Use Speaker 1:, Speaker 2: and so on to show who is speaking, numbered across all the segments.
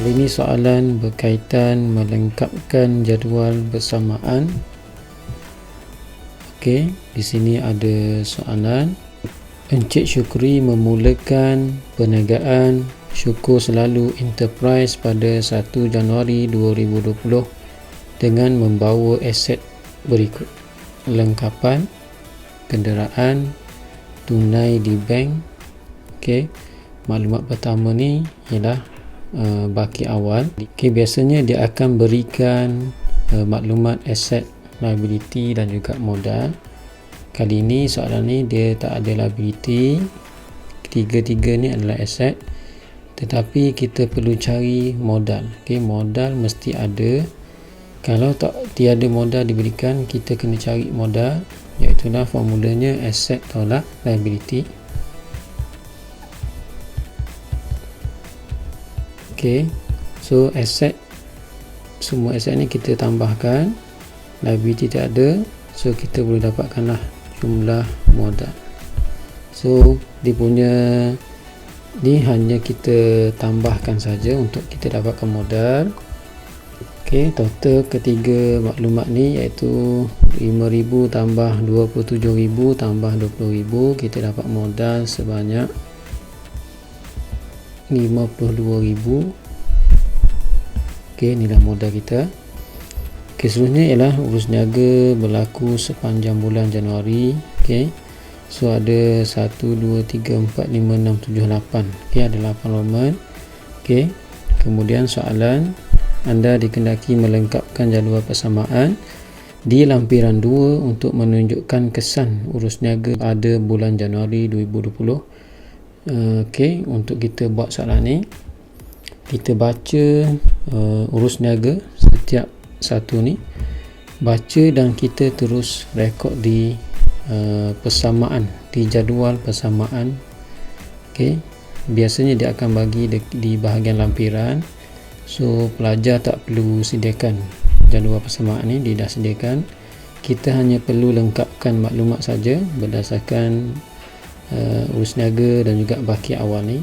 Speaker 1: Kali ini soalan berkaitan melengkapkan jadual bersamaan. Okey, di sini ada soalan. Encik Syukri memulakan perniagaan Syukur Selalu Enterprise pada 1 Januari 2020 dengan membawa aset berikut: lengkapan, kenderaan, tunai di bank. Okey, maklumat pertama ni ialah baki awal. Okay, biasanya dia akan berikan maklumat aset, liability dan juga modal. Kali ini soalan ni dia tak ada liability, tiga-tiga ni adalah aset, tetapi kita perlu cari modal. Okay, modal mesti ada. Kalau tiada modal diberikan, kita kena cari modal, iaitulah formulanya aset tolak liability. Okay, so aset, semua aset ni kita tambahkan, liability tak ada, so kita boleh dapatkanlah jumlah modal. So dia punya ni hanya kita tambahkan saja untuk kita dapatkan modal. Okay, total ketiga maklumat ni iaitu 5,000 tambah 27,000 tambah 20,000, kita dapat modal sebanyak 52,000. Okey, inilah modal kita. Okey, seterusnya ialah urus niaga berlaku sepanjang bulan Januari. Okey, so ada 1, 2, 3, 4, 5, 6, 7, 8. Okey, ada 8 roman. Okey, kemudian soalan, anda dikendaki melengkapkan jadual persamaan di lampiran 2 untuk menunjukkan kesan urus niaga pada bulan Januari 2020. Okey, untuk kita buat soalan ni, kita baca urus niaga setiap satu ni, baca dan kita terus rekod di persamaan, di jadual persamaan. Okey, biasanya dia akan bagi di bahagian lampiran, so pelajar tak perlu sediakan jadual persamaan ni, dia dah sediakan. Kita hanya perlu lengkapkan maklumat saja berdasarkan urus niaga dan juga baki awal ni.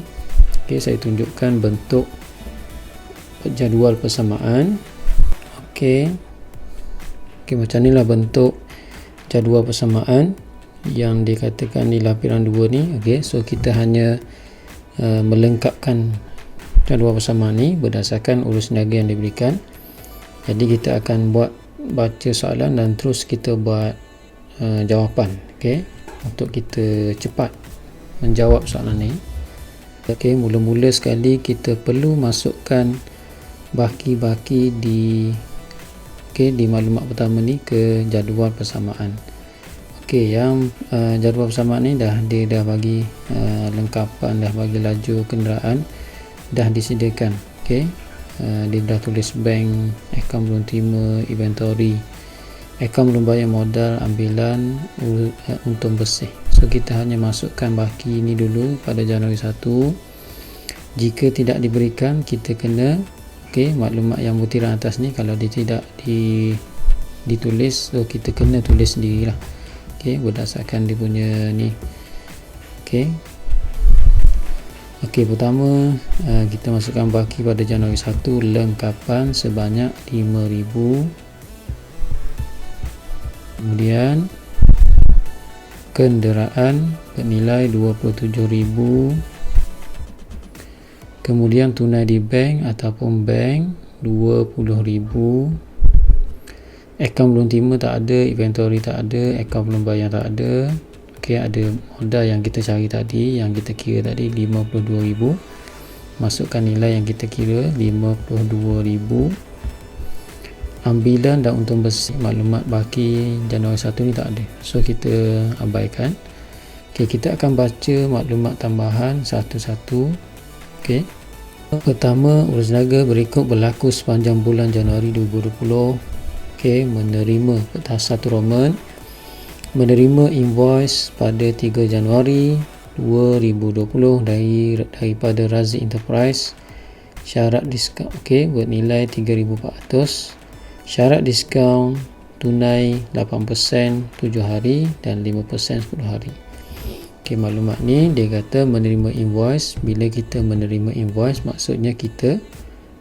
Speaker 1: Okey, saya tunjukkan bentuk jadual persamaan. Okey, macam inilah bentuk jadual persamaan yang dikatakan di lampiran 2 ni. Okey, so kita hanya melengkapkan jadual persamaan ni berdasarkan urus niaga yang diberikan. Jadi kita akan baca soalan dan terus kita buat jawapan. Okey, untuk kita cepat menjawab soalan ni. Okey, mula-mula sekali kita perlu masukkan baki-baki di maklumat pertama ni ke jadual persamaan. Okey, yang jadual persamaan ni dia dah bagi lengkapan, dah bagi laju kenderaan, dah disediakan. Okey, dia dah tulis bank, akaun belum terima, inventory, akaun belum bayar modal, ambilan, untung bersih. So kita hanya masukkan baki ni dulu pada Januari 1. Jika tidak diberikan, kita kena maklumat yang butiran atas ni kalau dia tidak ditulis, so kita kena tulis sendirilah. Berdasarkan dia punya ni. Pertama kita masukkan baki pada Januari 1, lengkapan sebanyak 5,000. Kemudian kenderaan bernilai 27,000. Kemudian tunai di bank ataupun bank 20,000. Akaun belum terima tak ada, inventory tak ada, akaun belum bayar tak ada. Okey, ada modal yang kita cari tadi, yang kita kira tadi 52,000. Masukkan nilai yang kita kira 52,000. Ambilan dan untung bersih, maklumat baki Januari 1 ni tak ada, so kita abaikan. Okey, kita akan baca maklumat tambahan satu-satu. Okey, pertama, urus niaga berikut berlaku sepanjang bulan Januari 2020. Okey, menerima satu roman, menerima invoice pada 3 Januari 2020 daripada Razi Enterprise. Syarat diskaun bernilai 3,400. Syarat diskaun tunai 8% 7 hari dan 5% 10 hari. Okey, maklumat ni dia kata menerima invoice. Bila kita menerima invoice, maksudnya kita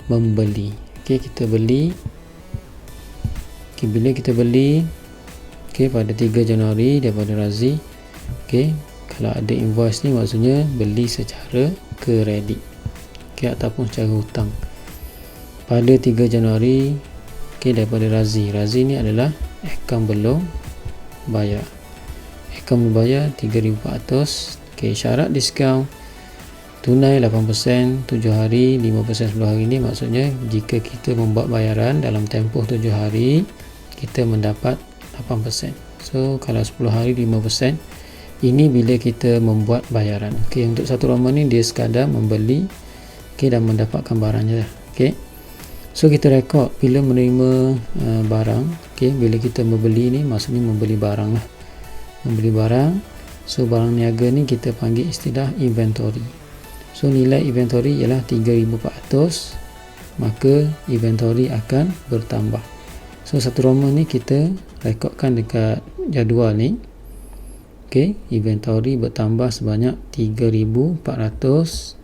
Speaker 1: membeli. Okey, kita beli. Okey, bila kita beli pada 3 Januari daripada Razi. Okey, kalau ada invoice ni maksudnya beli secara kredit. Okey, ataupun secara hutang. Pada 3 Januari daripada Razi. Razi ni adalah akaun belum bayar. Akaun belum bayar 3,400. Okey, syarat diskaun tunai 8%, 7 hari, 5% 10 hari ni maksudnya jika kita membuat bayaran dalam tempoh 7 hari kita mendapat 8%. So kalau 10 hari 5%. Ini bila kita membuat bayaran. Okey, untuk satu Ramadan ni dia sekadar membeli dan mendapatkan barangnya lah. Okey. So kita rekod bila menerima barang. Okey, bila kita membeli ni maksudnya membeli barang lah. Membeli barang. So barang niaga ni kita panggil istilah inventory. So nilai inventory ialah 3,400, maka inventory akan bertambah. So satu Ramadan ni kita rekodkan dekat jadual ni. Okey, inventory bertambah sebanyak 3,400.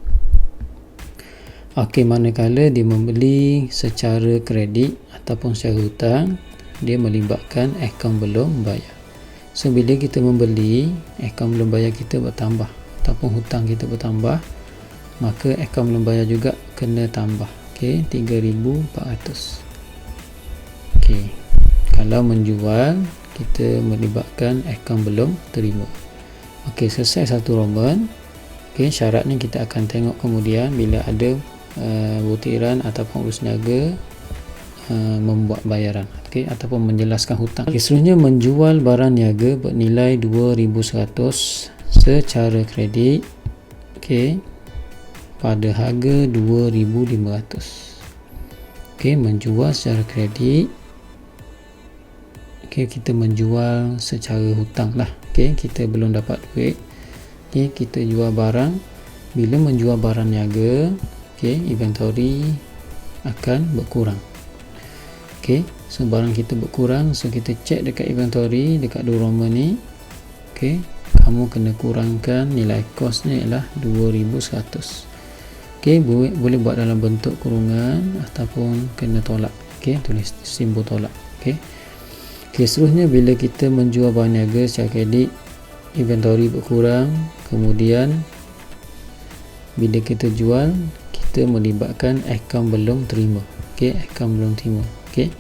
Speaker 1: Okey, manakala dia membeli secara kredit ataupun secara hutang, dia melibatkan akaun belum bayar. So bila kita membeli, akaun belum bayar kita bertambah ataupun hutang kita bertambah, maka akaun belum bayar juga kena tambah. Okey, 3,400. Okey, kalau menjual kita melibatkan akaun belum terima. Okey, selesai satu Ramadan. Okey, syaratnya kita akan tengok kemudian bila ada butiran ataupun urus niaga membuat bayaran, okey, ataupun menjelaskan hutang. Okey, seterusnya menjual barang niaga bernilai 2,100 secara kredit. Okey, pada harga 2,500. Okey, menjual secara kredit. Okey, kita menjual secara hutang lah. Okey, kita belum dapat duit. Okey, kita jual barang. Bila menjual barang niaga, okey, inventory akan berkurang. Okey, so barang kita berkurang, so kita cek dekat inventory dekat Duroma ni. Okey, kamu kena kurangkan nilai kosnya ialah 2,100. Okey, boleh buat dalam bentuk kurungan ataupun kena tolak. Okey, tulis simbol tolak. Okey. Okey, seterusnya bila kita menjual barang niaga secara kredit, inventory berkurang, kemudian bila kita jual, kita melibatkan akaun belum terima. Okey, akaun belum terima. Okey.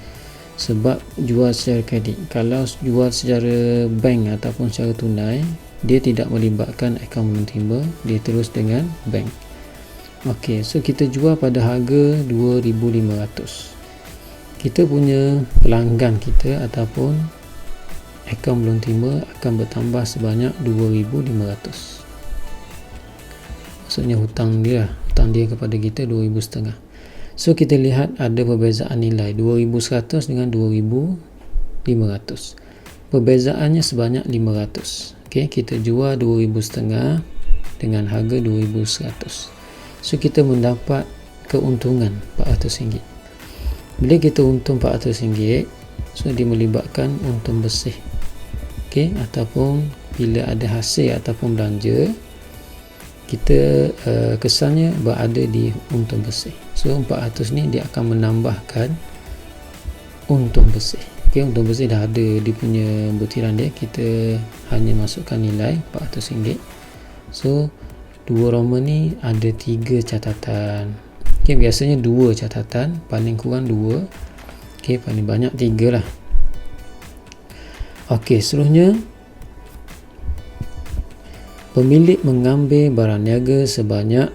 Speaker 1: Sebab jual secara kredit. Kalau jual secara bank ataupun secara tunai, dia tidak melibatkan akaun belum terima, dia terus dengan bank. Okey, so kita jual pada harga 2,500. Kita punya pelanggan kita ataupun akaun belum terima akan bertambah sebanyak 2,500. Maksudnya hutang dia kepada kita 2,500. So kita lihat ada perbezaan nilai 2,100 dengan 2,500. Perbezaannya sebanyak 500. Okey, kita jual 2,500 dengan harga 2,100. So kita mendapat keuntungan RM400. Bila kita untung RM400, so dia melibatkan untung bersih. Okey, ataupun bila ada hasil ataupun belanja, kita kesannya berada di untung bersih. So RM400 ni dia akan menambahkan untung bersih. Okey, untung bersih dah ada dia punya butiran dia, kita hanya masukkan nilai RM400. So dua Roma ni ada 3 catatan. Okey, biasanya 2 catatan, paling kurang 2. Okey, paling banyak 3 lah. Okey, seterusnya pemilik mengambil barang niaga sebanyak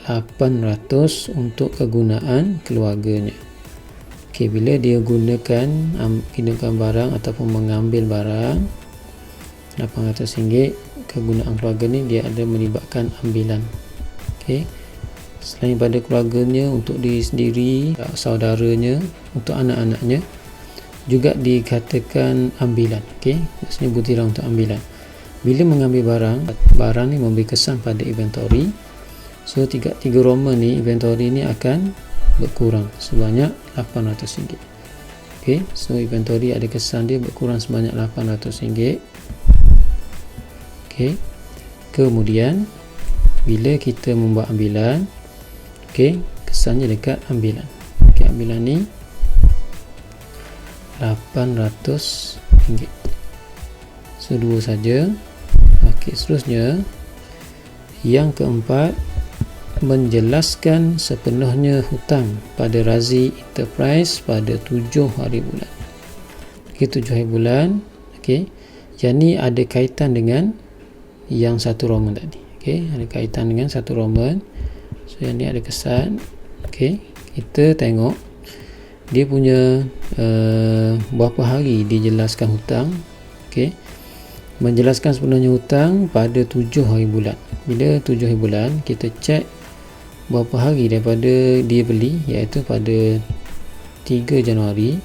Speaker 1: 800 untuk kegunaan keluarganya. Okey, bila dia gunakan barang ataupun mengambil barang RM800 kegunaan keluarga ni, dia ada melibatkan ambilan. Okey, selain pada keluarganya, untuk diri sendiri, saudaranya, untuk anak-anaknya juga dikatakan ambilan. Okey, maksudnya butiran untuk ambilan. Bila mengambil barang ni memberi kesan pada inventory. So 3 Roma ni, inventory ni akan berkurang sebanyak RM800. Okey, so inventory ada kesan dia berkurang sebanyak RM800. Okey, kemudian bila kita membuat ambilan, okey, kesannya dekat ambilan. Okey, ambilan ni RM800. So 2 saja. Okey, seterusnya yang keempat, menjelaskan sepenuhnya hutang pada Razi Enterprise pada 7 hari bulan. Okey, 7 hari bulan. Okey, yang ni ada kaitan dengan yang satu Roman tadi. Okey, ada kaitan dengan satu Roman. So yang ni ada kesan. Okey, kita tengok dia punya berapa hari dijelaskan hutang. Okey, menjelaskan sepenuhnya hutang pada 7 hari bulan. Bila 7 hari bulan, kita cek berapa hari daripada dia beli, iaitu pada 3 Januari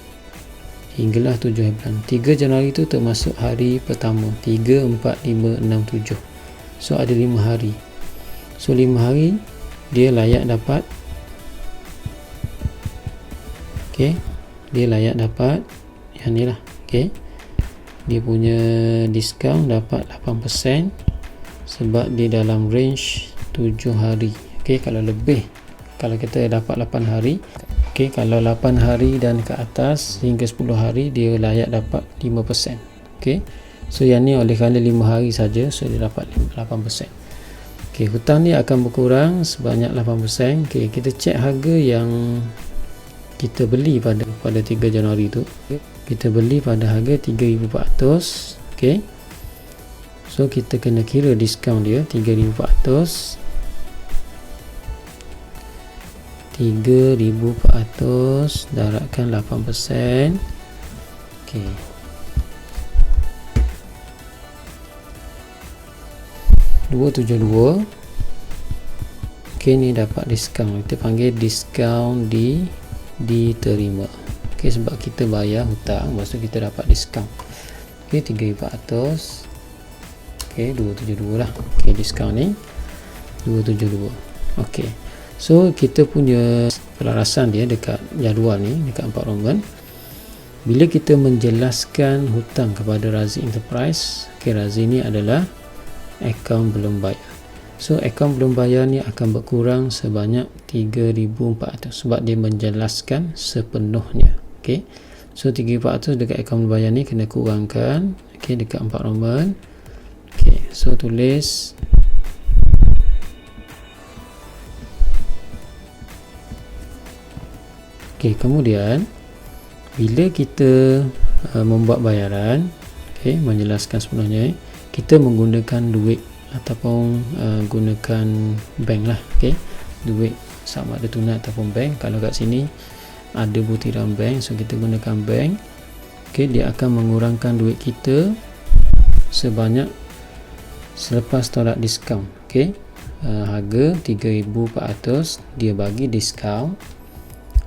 Speaker 1: hinggalah 7 hari bulan. 3 Januari itu termasuk hari pertama, 3, 4, 5, 6, 7. So ada 5 hari. So 5 hari dia layak dapat, okey, dia layak dapat yang ni lah. Okey, dia punya diskaun dapat 8% sebab dia dalam range 7 hari. Okey, kalau lebih, kalau kita dapat 8 hari, okey, kalau 8 hari dan ke atas hingga 10 hari dia layak dapat 5%. Okey, so yang ni oleh kerana 5 hari saja, so dia dapat 8%. Okey, hutang ni akan berkurang sebanyak 8%. Okey, kita cek harga yang kita beli pada 3 Januari tu. Kita beli pada harga 3,400. Okey, so kita kena kira diskaun dia 3,400. 3,400 darabkan 8%. Okey, 272. Okey, ni dapat diskaun. Kita panggil diskaun diterima. Okey, sebab kita bayar hutang, lepas tu kita dapat diskaun. Okey, 3,400. Okey, 272 lah. Okey, diskaun ni 272. Okey, so kita punya pelarasan dia dekat jadual ni, dekat 4 Roman. Bila kita menjelaskan hutang kepada Razi Enterprise, okey, Razi ni adalah akaun belum bayar. So akaun belum bayar ni akan berkurang sebanyak 3,400 sebab dia menjelaskan sepenuhnya. Okey, so 3,400 dekat akaun belum bayar ni kena kurangkan. Okey, dekat 4 Roman. Okey, so tulis okey, kemudian bila kita membuat bayaran, okey, menjelaskan sepenuhnya, kita menggunakan duit ataupun gunakan bank lah. Okey, duit sama ada tunai ataupun bank. Kalau kat sini ada butiran bank, so kita gunakan bank. Okey, dia akan mengurangkan duit kita sebanyak selepas tolak diskaun. Okey, harga 3,400 dia bagi diskaun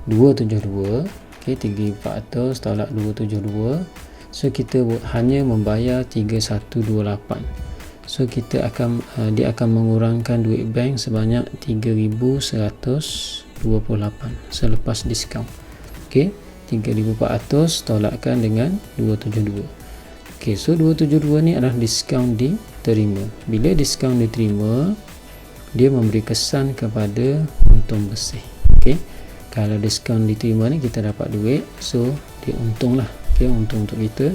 Speaker 1: 272. Okey, 3,400 tolak 272, so kita hanya membayar 3,128. So kita akan dia akan mengurangkan duit bank sebanyak 3,128 selepas diskaun. Okey, 3,400 tolakkan dengan 272. Okey, so 272 ni adalah diskaun diterima. Bila diskaun diterima, dia memberi kesan kepada untung bersih. Okey, kalau diskaun diterima ni kita dapat duit, so dia untung lah. Okey, untung untuk kita.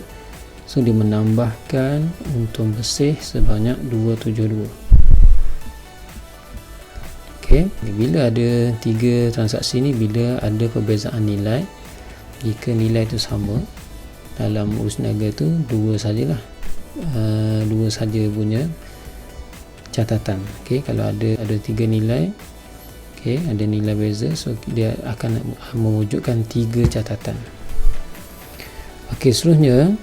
Speaker 1: So dia menambahkan untung bersih sebanyak 272. Okey, bila ada 3 transaksi ni, bila ada perbezaan nilai, jika nilai itu sama dalam urus niaga tu, 2 sajalah, 2 saja punya catatan. Okey, kalau ada 3 nilai, okey, ada nilai beza, so dia akan mewujudkan 3 catatan. Okey, seterusnya,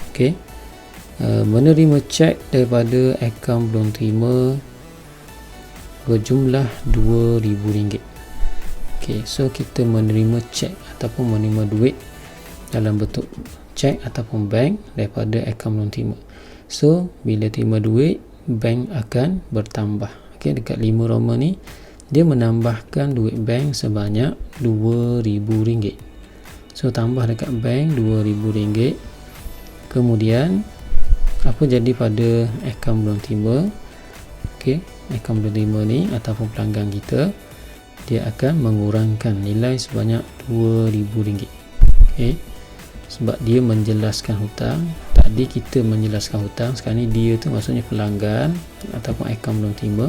Speaker 1: okey, menerima cek daripada akaun belum terima berjumlah RM2,000. Okey, so kita menerima cek ataupun menerima duit dalam bentuk cek ataupun bank daripada akaun belum terima. So bila terima duit, bank akan bertambah. Okey, dekat 5 Roma ni dia menambahkan duit bank sebanyak RM2,000. So tambah dekat bank RM2,000. Kemudian apa jadi pada akaun belum terima? Okey, akaun belum terima ni ataupun pelanggan kita, dia akan mengurangkan nilai sebanyak RM2,000. Okey, sebab dia menjelaskan hutang. Tadi kita menjelaskan hutang, sekarang ni dia tu maksudnya pelanggan ataupun akaun belum terima.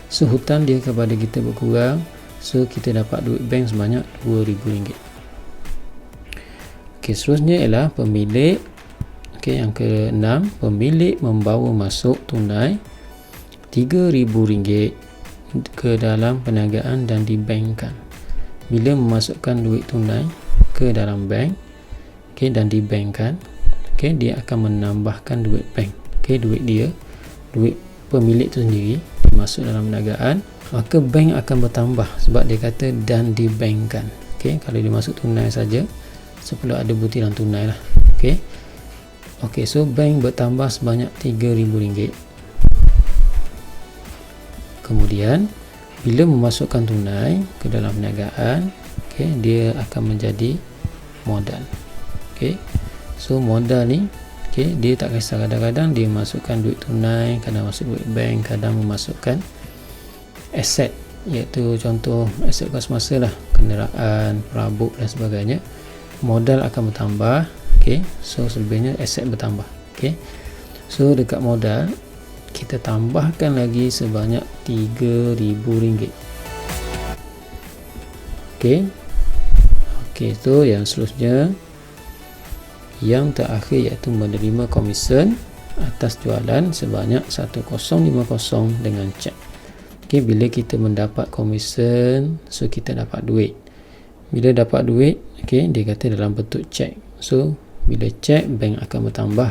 Speaker 1: So hutang dia kepada kita berkurang, so kita dapat duit bank sebanyak RM2,000. Okey, seterusnya ialah pemilik. Okey, yang ke-6, pemilik membawa masuk tunai RM3,000 ke dalam perniagaan dan dibankkan. Bila memasukkan duit tunai ke dalam bank, okey, dan dibankkan, okey, dia akan menambahkan duit bank. Okey, duit dia, duit pemilik tu sendiri masuk dalam perniagaan, maka bank akan bertambah sebab dia kata dan dibankkan. Okey, kalau dia masuk tunai saja, perlu ada butiran tunai lah. Okey. Okey, so bank bertambah sebanyak RM3,000. Kemudian bila memasukkan tunai ke dalam perniagaan, okey, dia akan menjadi modal. Okey. So modal ni, okey, dia tak kisah, kadang-kadang dia masukkan duit tunai, kadang masuk duit bank, kadang memasukkan aset, iaitu contoh aset kos masa lah, kenderaan, perabot dan sebagainya. Modal akan bertambah. Okey, so selebihnya aset bertambah. Okey, so dekat modal kita tambahkan lagi sebanyak RM3,000. Okey, okey, so yang seterusnya, yang terakhir iaitu menerima komisen atas jualan sebanyak 1050 dengan cek. Okey, bila kita mendapat komisen, so kita dapat duit. Bila dapat duit, okey, dia kata dalam bentuk cek. So bila cek, bank akan bertambah.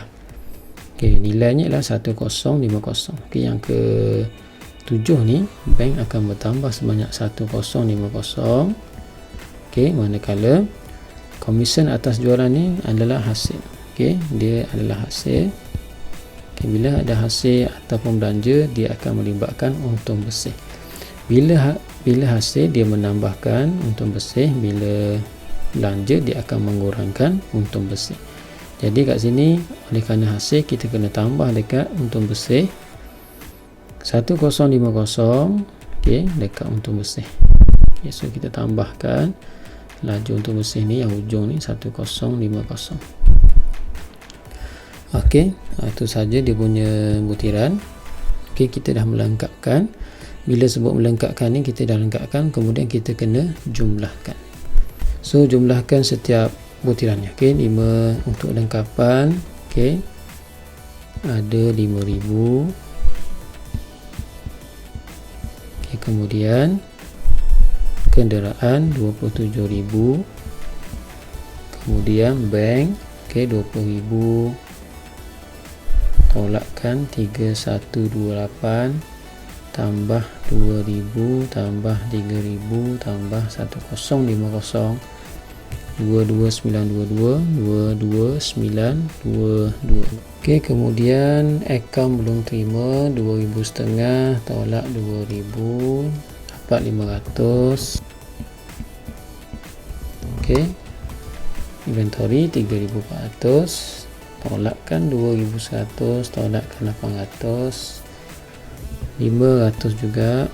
Speaker 1: Okey, nilainya adalah 1050. Okey, yang ke-7 ni, bank akan bertambah sebanyak 1050. Okey, manakala komisen atas jualan ni adalah hasil. Okey, dia adalah hasil. Okey, bila ada hasil ataupun belanja, dia akan melibatkan untung bersih. Bila hasil, dia menambahkan untung bersih. Bila belanja, dia akan mengurangkan untung bersih. Jadi kat sini, oleh kerana hasil, kita kena tambah dekat untung bersih 1050, okey, dekat untung bersih. Okay, so kita tambahkan laju untung bersih ni, yang hujung ni 1050. Okey, itu saja dia punya butiran. Okey, kita dah melengkapkan. Bila sebut melengkapkan ni, kita dah lengkapkan, kemudian kita kena jumlahkan. So jumlahkan setiap butirannya. Okey, 5 untuk lengkapan. Okey, ada 5,000. Okey, kemudian kenderaan 27,000. Kemudian bank, okey, 20,000. Tolakkan 3128 tambah 2,000 tambah 3,000 tambah 1050 22922 22922. Okey, kemudian akaun belum terima 2,500, tolak 2,000, dapat 500. Okey, inventory 3,400, tolakkan 2,100, tolakkan 800, 500 juga.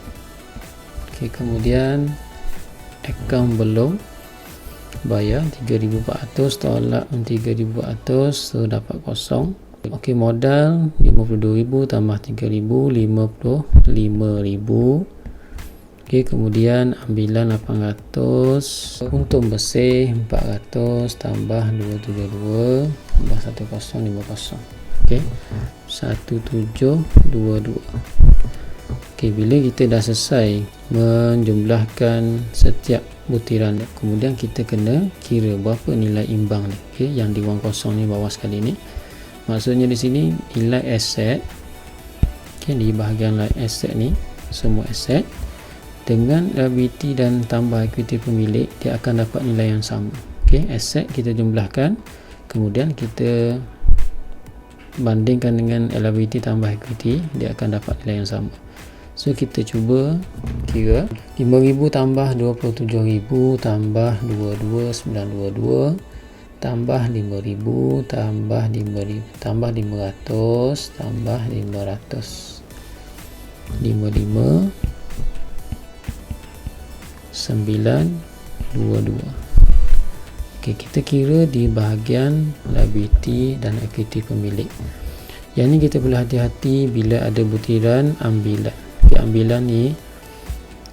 Speaker 1: Okey, kemudian akaun belum bayar 3,400, tolak 3,400, so dapat kosong. Okey, modal 52,000 tambah 3,000, 55,000. Okey, kemudian ambilan 800, untung bersih 400 tambah 272 tambah 1050. Okey, 1722. Okey, bila kita dah selesai menjumlahkan setiap butiran, kemudian kita kena kira berapa nilai imbang ni. Okey, yang di wang kosong ni bawah sekali ni, maksudnya di sini nilai aset. Okey, di bahagian aset ni, semua aset dengan liability dan tambah equity pemilik, dia akan dapat nilai yang sama. Okey, aset kita jumlahkan, kemudian kita bandingkan dengan liability tambah equity, dia akan dapat nilai yang sama. So kita cuba kira 5,000 tambah 27,000 tambah 22,922 tambah 5,000 tambah 5,000 tambah 500 tambah 500, 55 922. Okey, kita kira di bahagian liability dan equity pemilik. Yang ni kita perlu hati-hati bila ada butiran ambilan. Okey, ambilan ni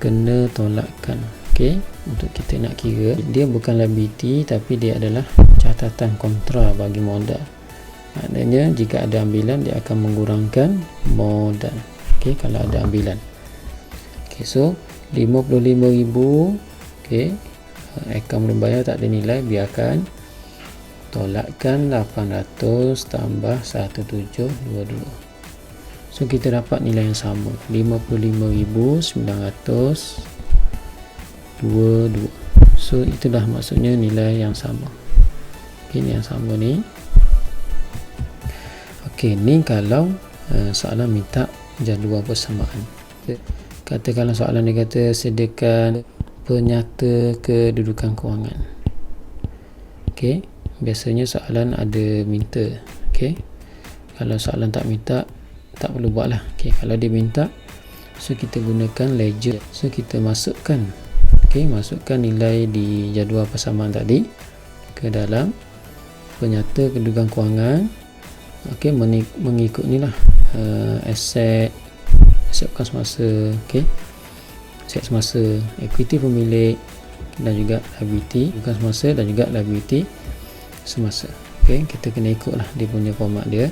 Speaker 1: kena tolakkan. Okey, untuk kita nak kira, dia bukan liability tapi dia adalah catatan kontra bagi modal. Maknanya jika ada ambilan dia akan mengurangkan modal. Okey, kalau ada ambilan. Okey, so 55,000. Okey, akaun belum bayar tak ada nilai, biarkan. Tolakkan 800 tambah 1722. So kita dapat nilai yang sama, 55,922. So itulah maksudnya nilai yang sama. Okey, ni yang sama ni. Okey, ni kalau soalan minta jadual persamaan. Katakanlah soalan dia kata sediakan penyata kedudukan kewangan. Okey, biasanya soalan ada minta. Okey, kalau soalan tak minta, tak perlu buat lah. Okey, kalau dia minta, so kita gunakan ledger. So kita masukkan, okey, masukkan nilai di jadual persamaan tadi ke dalam penyata kedudukan kewangan. Okey, mengikut ni lah, aset bukan semasa. Okey, aset semasa, equity pemilik dan juga liability bukan semasa dan juga liability semasa. Okey, kita kena ikut lah dia punya format dia.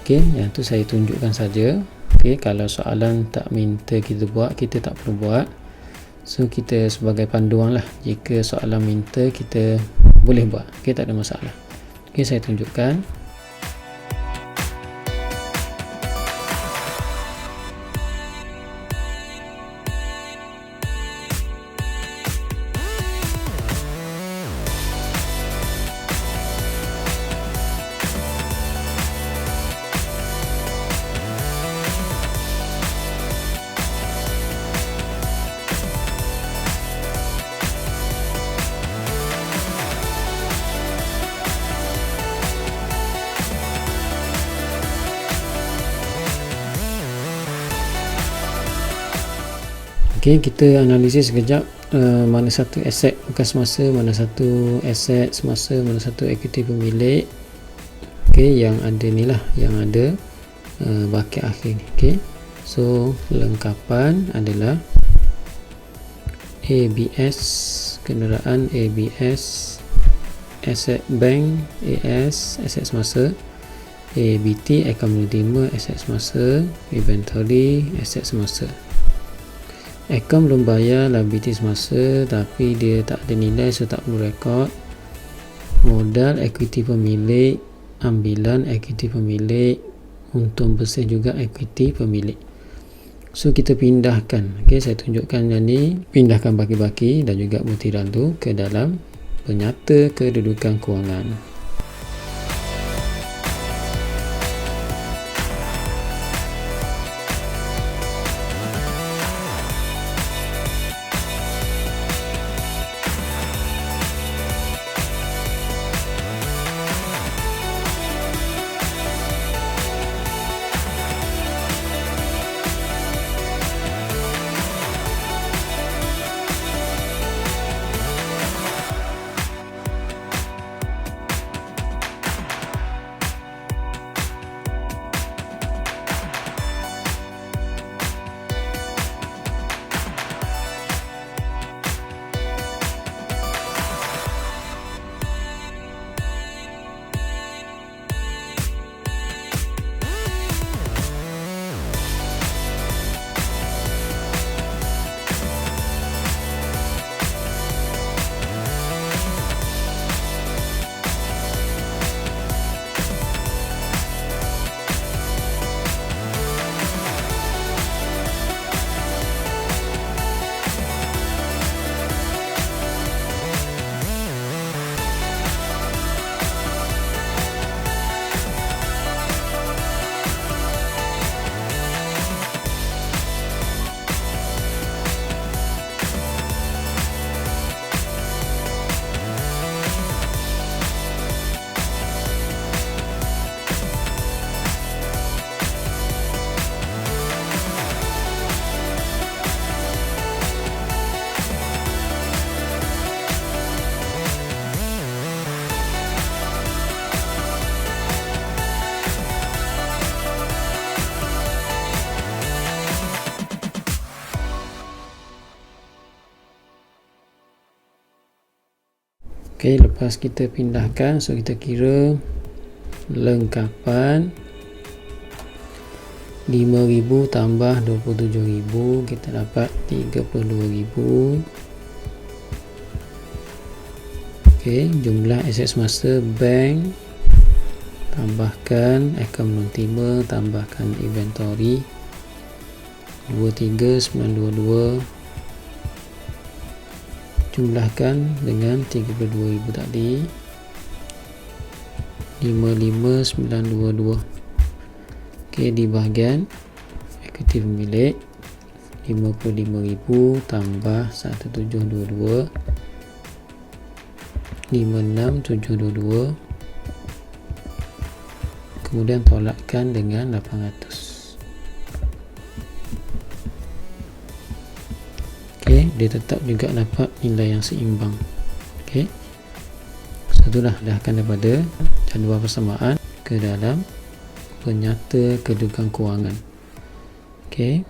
Speaker 1: Okey, yang tu saya tunjukkan saja. Okey, kalau soalan tak minta kita buat, kita tak perlu buat. So kita sebagai panduan lah, jika soalan minta kita boleh buat. Okey, tak ada masalah. Okey, saya tunjukkan. Okey, kita analisis sekejap mana satu aset bukan semasa, mana satu aset semasa, mana satu equity pemilik. Okey, yang ada ni lah, yang ada bucket akhir ni. Okey, so lengkapan adalah ABS kenderaan, ABS aset bank, AS aset semasa, ABT akaun menerima aset semasa, inventory aset semasa. Akaun belum bayar liability semasa tapi dia tak ada nilai, so tak perlu rekod. Modal equity pemilik, ambilan equity pemilik, untung bersih juga equity pemilik. So kita pindahkan. Okey, saya tunjukkan yang ni, pindahkan baki-baki dan juga butiran tu ke dalam penyata kedudukan kewangan. Okey, lepas kita pindahkan, so kita kira lengkapan 5,000 tambah 27,000, kita dapat 32,000. Okey, jumlah aset semasa bank, tambahkan akaun non-timer, tambahkan inventory 23,922, jumlahkan dengan 32,000 tadi, 55,922. Okey, di bahagian ekuiti pemilik 55,000 tambah 1722, 56,722, kemudian tolakkan dengan 800. Okey, dia tetap juga dapat nilai yang seimbang. Okey, itulah dahkan daripada jadual persamaan ke dalam penyata kedudukan kewangan. Okey.